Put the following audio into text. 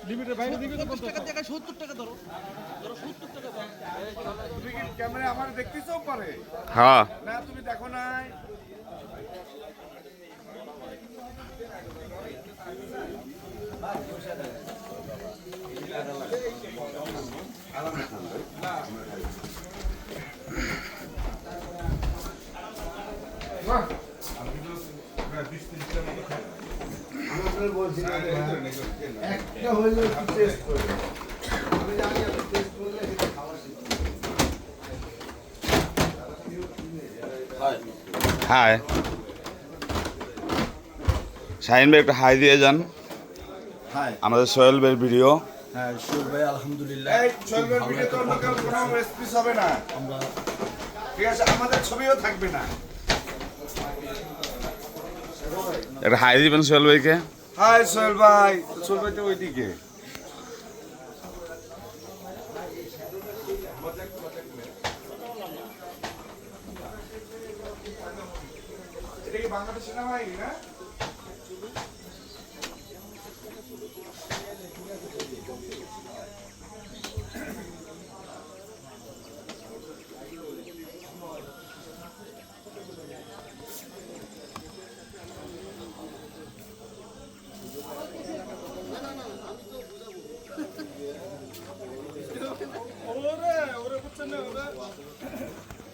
লিমিটের বাইরে দিবি তো 50 টাকা জায়গায় 70 টাকা ধরো 70 টাকা দাও। তুমি কি ক্যামেরা আমার দেখতেছো পারে? হ্যাঁ না তুমি দেখো নাই। একটা হইলো একটু টেস্ট করে আমি জানি আপনি টেস্ট করলে এটা খাওয়া শিখবে। হাই শাহিন ভাই একটা হাই দিয়ে যান। হাই আমাদের সোহেল ভাইয়ের ভিডিও। হ্যাঁ সুর ভাই আলহামদুলিল্লাহ এই চলবে ভিডিও তো লোকাল কোনো রেসিপি হবে না। আমরা ঠিক আছে আমাদের ছবিও থাকবে না। একটা হাই দিবেন সোহেল ভাইকে। হাই সোহেল ভাই, সোহেল ভাই তো ওইদিকে। এটা কি বাংলাদেশ সেনাবাহিনী না?